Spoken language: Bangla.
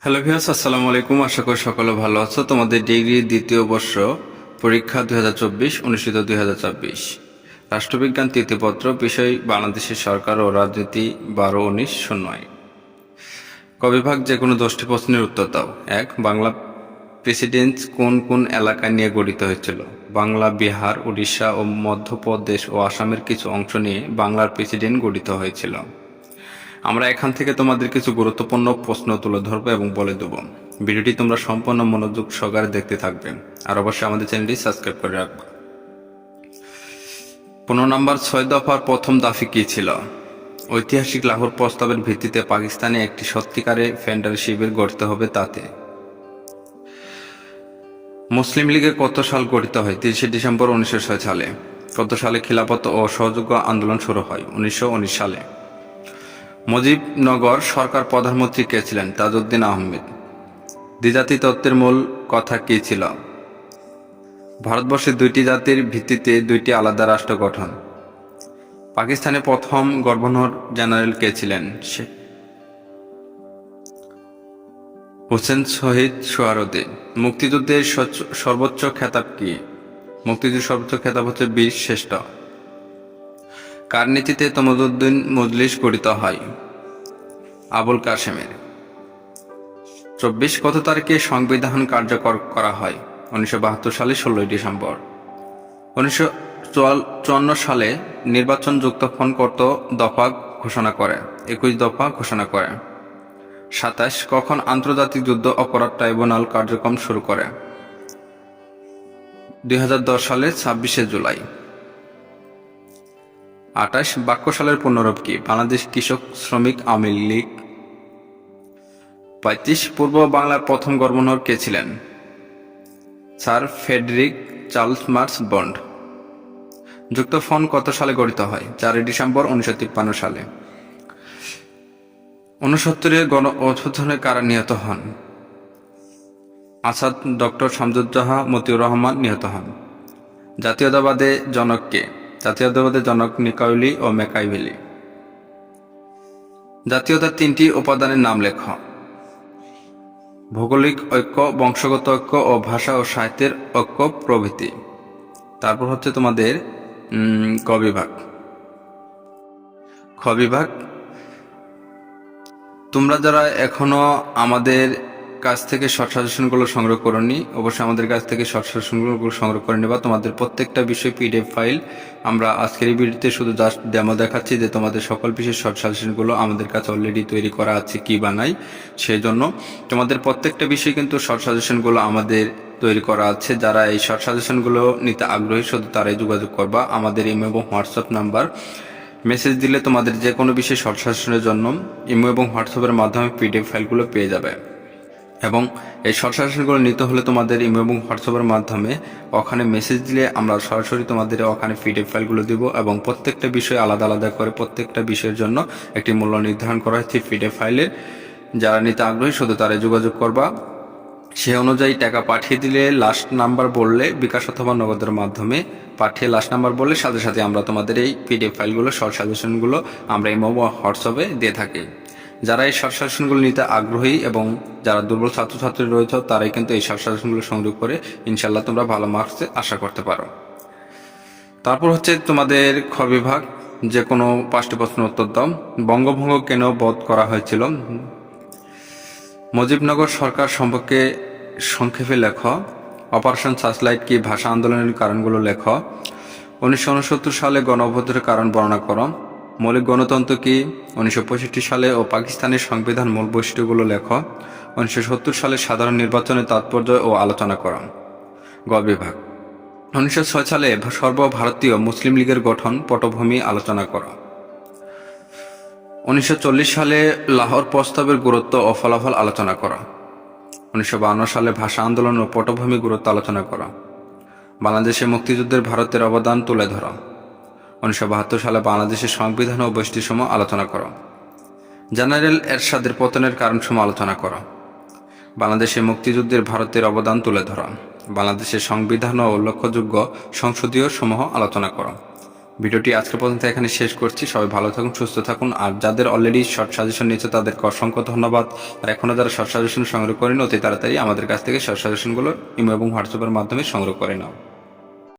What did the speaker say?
হ্যালো ভিউয়ার্স, আসসালামু আলাইকুম। আশা করি সকলে ভালো আছো। তোমাদের ডিগ্রি দ্বিতীয় বর্ষ পরীক্ষা 2024 অনুষ্ঠিত 2024 রাষ্ট্রবিজ্ঞান তৃতীয় পত্র, বিষয় বাংলাদেশের সরকার ও রাজনীতি 12-19-09। ক বিভাগ যে কোনো 10টি প্রশ্নের উত্তর দাও। 1. বাংলা প্রেসিডেন্ট কোন কোন এলাকা নিয়ে গঠিত হয়েছিল? বাংলা, বিহার, উড়িষ্যা ও মধ্যপ্রদেশ ও আসামের কিছু অংশ নিয়ে বাংলার প্রেসিডেন্ট গঠিত হয়েছিল। আমরা এখান থেকে তোমাদের কিছু গুরুত্বপূর্ণ প্রশ্ন তুলে ধরবো এবং বলে দেব। ভিডিওটি তোমরা সম্পূর্ণ মনোযোগ সহকারে দেখতে থাকবে আর অবশ্যই আমাদের চ্যানেলটি সাবস্ক্রাইব করে রাখবে। 15 নম্বর, 6 দফার প্রথম দাবি কী ছিল? ঐতিহাসিক লাহোর প্রস্তাবের ভিত্তিতে পাকিস্তানে একটি সত্যিকারে ফেডারেল শিবির গঠিত হবে তাতে। মুসলিম লীগের কত সাল গঠিত হয়? 30 ডিসেম্বর 1906 সালে। কত সালে খিলাফত ও সহযোগী আন্দোলন শুরু হয়? 1919 সালে। মুজিবনগর সরকার প্রধানমন্ত্রী কে ছিলেন? তাজউদ্দিন আহমেদ। দ্বিজাতি তত্ত্বের মূল কথা কী ছিল? ভারতবর্ষে দুইটি জাতির ভিত্তিতে দুইটি আলাদা রাষ্ট্র গঠন। পাকিস্তানের প্রথম গভর্নর জেনারেল কে ছিলেন? হোসেন শহীদ সোহরাওয়ার্দী। মুক্তিযুদ্ধের সর্বোচ্চ খেতাব কি? মুক্তিযুদ্ধের সর্বোচ্চ খেতাব হচ্ছে বীর শ্রেষ্ঠ। কার নীতিতে তমদ্দুন মজলিস গঠিত হয়? আবুল কাসেমের। 24 কত তারিখে সংবিধান কার্যকর করা হয়? 1972 সালে 16 ডিসেম্বর। 1954 সালে নির্বাচন যুক্তফ্রন্ট কত দফা ঘোষণা করে? 21 দফা ঘোষণা করে। 27 কখন আন্তর্জাতিক যুদ্ধ অপরাধ ট্রাইব্যুনাল কার্যক্রম শুরু করে? 2010 সালের 26 জুলাই। 28 বাক্যশালের পূর্ণরূপ কি? বাংলাদেশ কৃষক শ্রমিক আওয়ামী লীগ। 35 পূর্ব বাংলার প্রথম গভর্নর কে ছিলেন? Sir Frederick Charles Mars Bond. Jukta Front কত সালে গঠিত হয়? 4 ডিসেম্বর 1953 সালে। 69 গণ অভ্যুত্থানে কারা নিহত হন? আসাদ, ডক্টর শামসুজ্জোহা, মতিউর রহমান নিহত হন। জাতীয়তাবাদের জনক কে? জাতীয়তাবাদের জনক নিকাউলি ও মেকাইভেলি। জাতীয়তার 3টি উপাদানের নাম লেখ। ভৌগোলিক ঐক্য, বংশগত ঐক্য ও ভাষা ও সাহিত্যের ঐক্য প্রভৃতি। তারপর হচ্ছে তোমাদের ক বিভাগ। খ বিভাগ, তোমরা যারা এখনো আমাদের কাছ থেকে শর্ট সাজেশনগুলো সংগ্রহ করনি, অবশ্যই আমাদের কাছ থেকে শর্ট সাজেশনগুলো সংগ্রহ করে নেবা। তোমাদের প্রত্যেকটা বিষয় পিডিএফ ফাইল আমরা আজকের এই ভিডিওতে শুধু জাস্ট ডেমো দেখাচ্ছি যে তোমাদের সকল বিষয়ের শর্ট সাজেশনগুলো আমাদের কাছে অলরেডি তৈরি করা আছে কি বা নাই। সেই জন্য তোমাদের প্রত্যেকটা বিষয় কিন্তু শর্ট সাজেশনগুলো আমাদের তৈরি করা আছে। যারা এই শর্ট সাজেশনগুলো নিতে আগ্রহী শুধু তারাই যোগাযোগ করবা। আমাদের ইমেল এবং হোয়াটসঅ্যাপ নাম্বার মেসেজ দিলে তোমাদের যে কোনো বিষয় শর্ট সাজেশনের জন্য ইমো এবং হোয়াটসঅ্যাপের মাধ্যমে পিডিএফ ফাইলগুলো পেয়ে যাবে। এবং এই শর্ট সাজেশনগুলো নিতে হলে তোমাদের ইমো এবং হোয়াটসঅ্যাপের মাধ্যমে ওখানে মেসেজ দিলে আমরা সরাসরি তোমাদের ওখানে পিডিএফ ফাইলগুলো দিব এবং প্রত্যেকটা বিষয় আলাদা আলাদা করে প্রত্যেকটা বিষয়ের জন্য একটি মূল্য নির্ধারণ করা হয়েছে পিডিএফ ফাইলের। যারা নিতে আগ্রহী শুধু তারাই যোগাযোগ করবা। সে অনুযায়ী টাকা পাঠিয়ে দিলে লাস্ট নাম্বার বললে বিকাশ অথবা নগদের মাধ্যমে পাঠিয়ে লাস্ট নাম্বার বললে সাথে সাথে আমরা তোমাদের এই পিডিএফ ফাইলগুলো শর্ট সাজেশনগুলো আমরা ইমো বা হোয়াটসঅ্যাপে দিয়ে থাকি। যারা এই শর্ট সাজেশনগুলো নিতে আগ্রহী এবং যারা দুর্বল ছাত্রছাত্রী রয়েছে তারাই কিন্তু এই শর্ট সাজেশনগুলো সংযোগ করে ইনশাল্লাহ তোমরা ভালো মার্কস আশা করতে পারো। তারপর হচ্ছে তোমাদের খ বিভাগ, যে কোনো 5টি প্রশ্নের উত্তর দাও। বঙ্গভঙ্গ কেন বধ করা হয়েছিল? মুজিবনগর সরকার সম্পর্কে সংক্ষেপে লেখ। অপারেশন সার্চলাইট কি? ভাষা আন্দোলনের কারণগুলো লেখ। 1969 সালে গণ অভ্যুত্থানের কারণ বর্ণনা করো। মৌলিক গণতন্ত্র কি? 1965 সালে ও পাকিস্তানের সংবিধান মূল বৈশিষ্ট্যগুলো লেখ। 1970 সালে সাধারণ নির্বাচনের তাৎপর্য ও আলোচনা করো। গ বিভাগ, 1906 সালে সর্বভারতীয় মুসলিম লীগের গঠন পটভূমি আলোচনা করো। 1940 সালে লাহোর প্রস্তাবের গুরুত্ব ও ফলাফল আলোচনা করা। 1952 সালে ভাষা আন্দোলন ও পটভূমি গুরুত্ব আলোচনা করা। বাংলাদেশে মুক্তিযুদ্ধের ভারতের অবদান তুলে ধরা। 1972 সালে বাংলাদেশের সংবিধান ও বৈশিষ্ট্যসমূহ আলোচনা করা। জেনারেল এরশাদের পতনের কারণসমূহ আলোচনা করা। বাংলাদেশে মুক্তিযুদ্ধের ভারতের অবদান তুলে ধরা। বাংলাদেশের সংবিধান ও উল্লেখযোগ্য সংসদীয় সমূহ আলোচনা করা। ভিডিওটি আজকে পর্যন্ত এখানে শেষ করছি। সবাই ভালো থাকুন, সুস্থ থাকুন। আর যাদের অলরেডি শর্ট সাজেশন নিয়েছে তাদেরকে অসংখ্য ধন্যবাদ। আর এখনও যারা শর্ট সাজেশন সংগ্রহ করেন অতি তাড়াতাড়ি আমাদের কাছ থেকে শর্ট সাজেশনগুলো ইমো এবং হোয়াটসঅ্যাপের মাধ্যমে সংগ্রহ করে নাও।